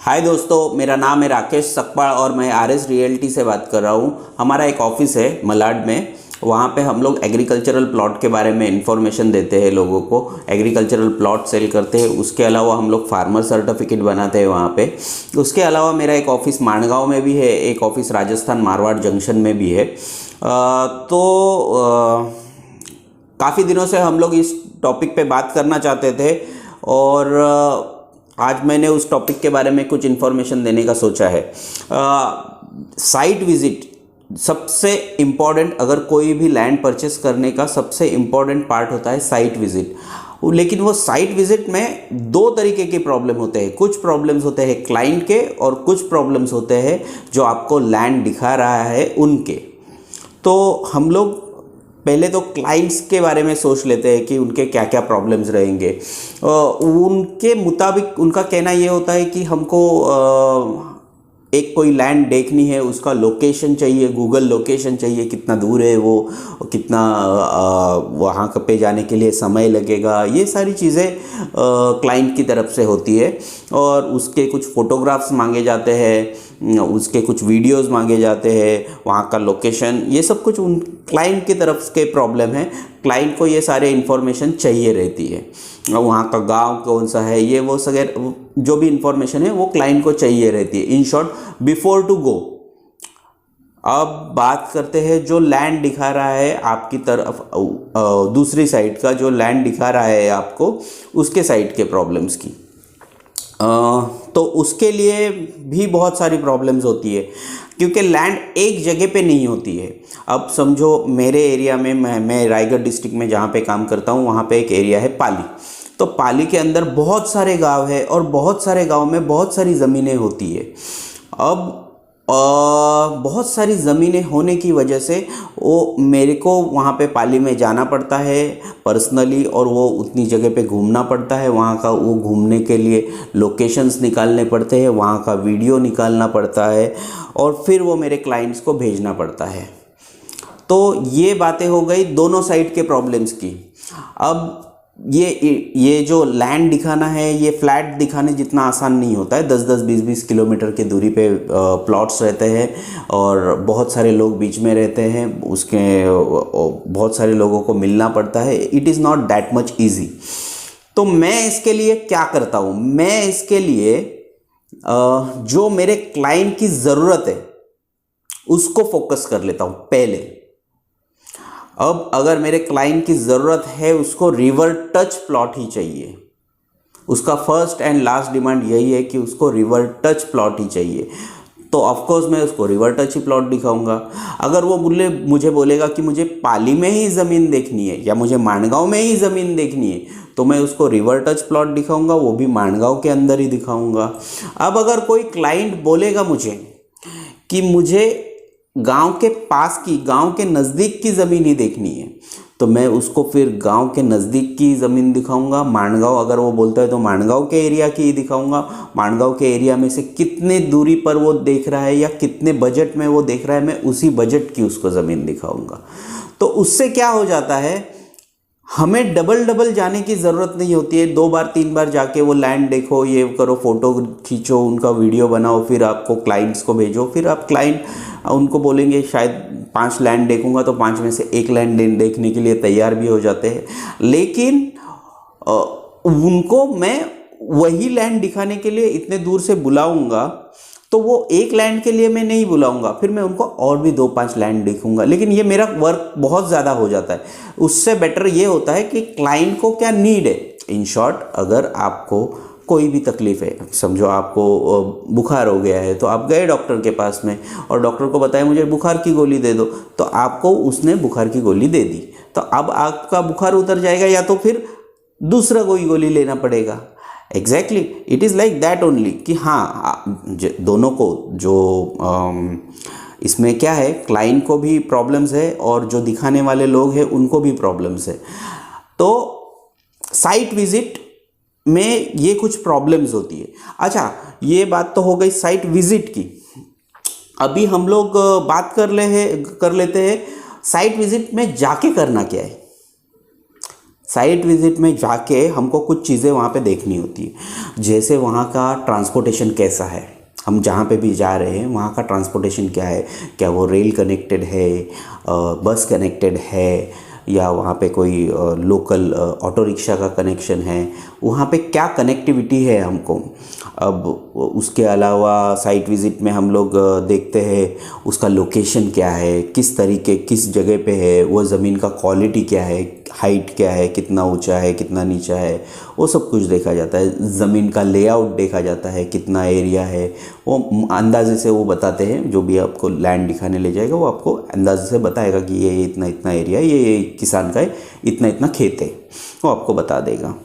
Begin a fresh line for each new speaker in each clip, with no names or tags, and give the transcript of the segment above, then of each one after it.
हाय दोस्तों, मेरा नाम है राकेश सकपाल और मैं आरएस रियल्टी से बात कर रहा हूँ। हमारा एक ऑफिस है मलाड में। वहाँ पे हम लोग एग्रीकल्चरल प्लॉट के बारे में इंफॉर्मेशन देते हैं लोगों को। एग्रीकल्चरल प्लॉट सेल करते हैं। उसके अलावा हम लोग फार्मर सर्टिफिकेट बनाते हैं वहाँ पे। उसके अलावा मेरा एक ऑफ़िस माणगांव में भी है, एक ऑफ़िस राजस्थान मारवाड़ जंक्शन में भी है। काफ़ी दिनों से हम लोग इस टॉपिक पे बात करना चाहते थे और आज मैंने उस टॉपिक के बारे में कुछ इन्फॉर्मेशन देने का सोचा है। साइट विज़िट सबसे इम्पॉर्टेंट, अगर कोई भी लैंड परचेस करने का सबसे इम्पॉर्टेंट पार्ट होता है साइट विज़िट। लेकिन वो साइट विज़िट में दो तरीके के प्रॉब्लम होते हैं। कुछ प्रॉब्लम्स होते हैं क्लाइंट के और कुछ प्रॉब्लम्स होते हैं जो आपको लैंड दिखा रहा है उनके। तो हम लोग पहले तो क्लाइंट्स के बारे में सोच लेते हैं कि उनके क्या क्या प्रॉब्लम्स रहेंगे। उनके मुताबिक उनका कहना ये होता है कि हमको एक कोई लैंड देखनी है, उसका लोकेशन चाहिए, गूगल लोकेशन चाहिए, कितना दूर है वो, कितना वहाँ पे जाने के लिए समय लगेगा, ये सारी चीज़ें क्लाइंट की तरफ से होती है। और उसके कुछ फ़ोटोग्राफ्स मांगे जाते हैं, उसके कुछ वीडियोस मांगे जाते हैं, वहाँ का लोकेशन, ये सब कुछ उन क्लाइंट की तरफ के प्रॉब्लम है। क्लाइंट को ये सारे इन्फॉर्मेशन चाहिए रहती है। वहाँ का गांव कौन सा है, ये वो सगैर जो भी इंफॉर्मेशन है वो क्लाइंट को चाहिए रहती है। In short, before to go. अब बात करते हैं जो लैंड दिखा रहा है आपकी तरफ, दूसरी साइड का जो लैंड दिखा रहा है आपको, उसके साइड के प्रॉब्लम्स की। तो उसके लिए भी बहुत सारी प्रॉब्लम्स होती है क्योंकि लैंड एक जगह पे नहीं होती है। अब समझो मेरे एरिया में, मैं रायगढ़ डिस्ट्रिक्ट में जहाँ पे काम करता हूँ, वहाँ पे एक एरिया है पाली। तो पाली के अंदर बहुत सारे गांव है और बहुत सारे गांव में बहुत सारी ज़मीनें होती है। अब बहुत सारी ज़मीनें होने की वजह से वो मेरे को वहाँ पे पाली में जाना पड़ता है पर्सनली, और वो उतनी जगह पे घूमना पड़ता है। वहाँ का वो घूमने के लिए लोकेशंस निकालने पड़ते हैं, वहाँ का वीडियो निकालना पड़ता है और फिर वो मेरे क्लाइंट्स को भेजना पड़ता है। तो ये बातें हो गई दोनों साइड के प्रॉब्लम्स की। अब ये जो लैंड दिखाना है, ये फ्लैट दिखाने जितना आसान नहीं होता है। 10-10, 20-20 किलोमीटर की दूरी पे प्लॉट्स रहते हैं और बहुत सारे लोग बीच में रहते हैं। उसके बहुत सारे लोगों को मिलना पड़ता है। It is not that much easy. तो मैं इसके लिए क्या करता हूँ, मैं इसके लिए जो मेरे क्लाइंट की ज़रूरत है उसको फोकस कर लेता हूँ पहले। अब अगर मेरे क्लाइंट की ज़रूरत है, उसको रिवर टच प्लॉट ही चाहिए, उसका फर्स्ट एंड लास्ट डिमांड यही है कि उसको रिवर टच प्लॉट ही चाहिए, तो ऑफकोर्स मैं उसको रिवर टच ही प्लॉट दिखाऊंगा। अगर वो मुझे बोलेगा कि मुझे पाली में ही ज़मीन देखनी है या मुझे माणगांव में ही ज़मीन देखनी है, तो मैं उसको रिवर टच प्लॉट दिखाऊंगा, वो भी माणगांव के अंदर ही दिखाऊंगा। अब अगर कोई क्लाइंट बोलेगा मुझे कि मुझे गांव के पास की, गांव के नज़दीक की ज़मीन ही देखनी है, तो मैं उसको फिर गांव के नज़दीक की ज़मीन दिखाऊंगा। माणगांव अगर वो बोलता है तो माणगांव के एरिया की ही दिखाऊंगा। माणगांव के एरिया में से कितने दूरी पर वो देख रहा है या कितने बजट में वो देख रहा है, मैं उसी बजट की उसको ज़मीन दिखाऊंगा। तो उससे क्या हो जाता है, हमें डबल जाने की ज़रूरत नहीं होती है। 2 बार 3 बार जाके वो लैंड देखो, ये करो, फ़ोटो खींचो, उनका वीडियो बनाओ, फिर आपको क्लाइंट्स को भेजो। फिर आप क्लाइंट उनको बोलेंगे शायद 5 लैंड देखूंगा, तो 5 में से 1 लैंड देखने के लिए तैयार भी हो जाते हैं। लेकिन उनको मैं वही लैंड दिखाने के लिए इतने दूर से बुलाऊंगा, तो वो 1 लैंड के लिए मैं नहीं बुलाऊंगा, फिर मैं उनको और भी 2-5 लैंड देखूंगा। लेकिन ये मेरा वर्क बहुत ज़्यादा हो जाता है। उससे बेटर ये होता है कि क्लाइंट को क्या नीड है। इन शॉर्ट, अगर आपको कोई भी तकलीफ़ है, समझो आपको बुखार हो गया है, तो आप गए डॉक्टर के पास में और डॉक्टर को बताया मुझे बुखार की गोली दे दो, तो आपको उसने बुखार की गोली दे दी। तो अब आपका बुखार उतर जाएगा या तो फिर दूसरा कोई गोली लेना पड़ेगा। Exactly, it is like that only कि हाँ, दोनों को जो इसमें क्या है, क्लाइंट को भी प्रॉब्लम्स है और जो दिखाने वाले लोग हैं उनको भी प्रॉब्लम्स है। तो साइट विज़िट में ये कुछ प्रॉब्लम्स होती है। अच्छा, ये बात तो हो गई साइट विज़िट की। अभी हम लोग बात कर लेते हैं साइट विज़िट में जाके करना क्या है। साइट विजिट में जाके हमको कुछ चीज़ें वहाँ पे देखनी होती है, जैसे वहाँ का ट्रांसपोर्टेशन कैसा है, हम जहाँ पे भी जा रहे हैं वहाँ का ट्रांसपोर्टेशन क्या है, क्या वो रेल कनेक्टेड है, बस कनेक्टेड है, या वहाँ पे कोई लोकल ऑटो रिक्शा का कनेक्शन है, वहाँ पे क्या कनेक्टिविटी है हमको। अब उसके अलावा साइट विज़िट में हम लोग देखते हैं उसका लोकेशन क्या है, किस तरीके किस जगह पे है, वो ज़मीन का क्वालिटी क्या है, हाइट क्या है, कितना ऊंचा है कितना नीचा है, वो सब कुछ देखा जाता है। ज़मीन का लेआउट देखा जाता है, कितना एरिया है, वो अंदाजे से वो बताते हैं। जो भी आपको लैंड दिखाने ले जाएगा वो आपको अंदाजे से बताएगा कि ये इतना इतना एरिया है, ये किसान का है, इतना इतना खेत है, वो आपको बता देगा।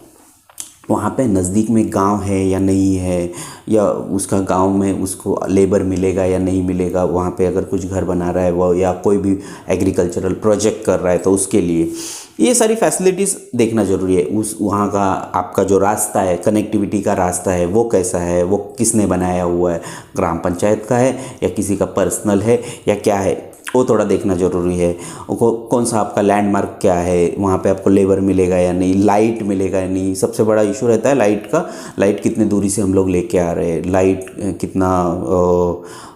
वहाँ पे नज़दीक में गांव है या नहीं है, या उसका गांव में उसको लेबर मिलेगा या नहीं मिलेगा, वहाँ पे अगर कुछ घर बना रहा है वो, या कोई भी एग्रीकल्चरल प्रोजेक्ट कर रहा है तो उसके लिए ये सारी फैसिलिटीज़ देखना ज़रूरी है। उस वहाँ का आपका जो रास्ता है, कनेक्टिविटी का रास्ता है, वो कैसा है, वो किसने बनाया हुआ है, ग्राम पंचायत का है या किसी का पर्सनल है या क्या है, वो थोड़ा देखना ज़रूरी है। कौन सा आपका लैंडमार्क क्या है, वहाँ पे आपको लेबर मिलेगा या नहीं, लाइट मिलेगा या नहीं। सबसे बड़ा इशू रहता है लाइट का, लाइट कितने दूरी से हम लोग लेके आ रहे हैं, लाइट कितना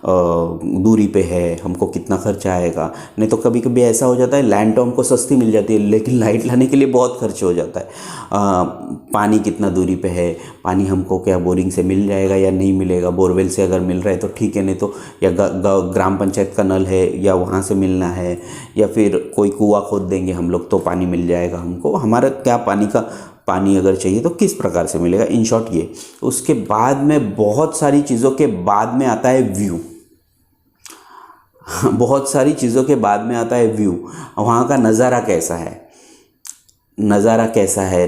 दूरी पे है, हमको कितना खर्चा आएगा। नहीं तो कभी कभी ऐसा हो जाता है लैंड तो हमको सस्ती मिल जाती है लेकिन लाइट लाने के लिए बहुत खर्च हो जाता है। पानी कितना दूरी पे है, पानी हमको क्या बोरिंग से मिल जाएगा या नहीं मिलेगा, बोरवेल से अगर मिल रहा है तो ठीक है, नहीं तो या ग्राम पंचायत का नल है या वहाँ से मिलना है, या फिर कोई कुआं खोद देंगे हम लोग तो पानी मिल जाएगा हमको। हमारा क्या पानी अगर चाहिए तो किस प्रकार से मिलेगा, इन शॉर्ट ये। उसके बाद में बहुत सारी चीज़ों के बाद में आता है व्यू। बहुत सारी चीज़ों के बाद में आता है व्यू, वहाँ का नज़ारा कैसा है,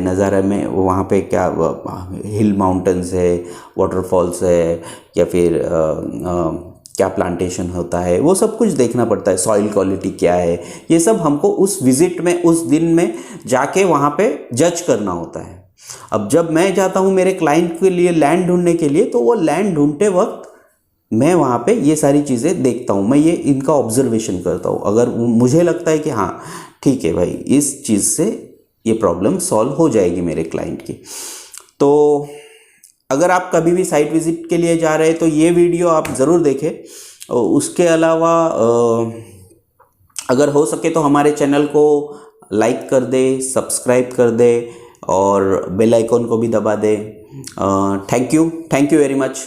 नज़ारा में वहाँ पे क्या हिल माउंटेन्स है, वाटरफॉल्स है, या फिर क्या प्लांटेशन होता है, वो सब कुछ देखना पड़ता है। सॉइल क्वालिटी क्या है, ये सब हमको उस विज़िट में, उस दिन में जाके वहाँ पे जज करना होता है। अब जब मैं जाता हूँ मेरे क्लाइंट के लिए लैंड ढूंढने के लिए, तो वो लैंड ढूंढते वक्त मैं वहाँ पे ये सारी चीज़ें देखता हूँ, मैं ये इनका ऑब्जर्वेशन करता हूँ। अगर मुझे लगता है कि हाँ ठीक है भाई, इस चीज़ से ये प्रॉब्लम सॉल्व हो जाएगी मेरे क्लाइंट की, तो अगर आप कभी भी साइट विज़िट के लिए जा रहे हैं तो ये वीडियो आप ज़रूर देखें। उसके अलावा अगर हो सके तो हमारे चैनल को लाइक कर दे, सब्सक्राइब कर दे और बेल आइकॉन को भी दबा दे। Thank you very much.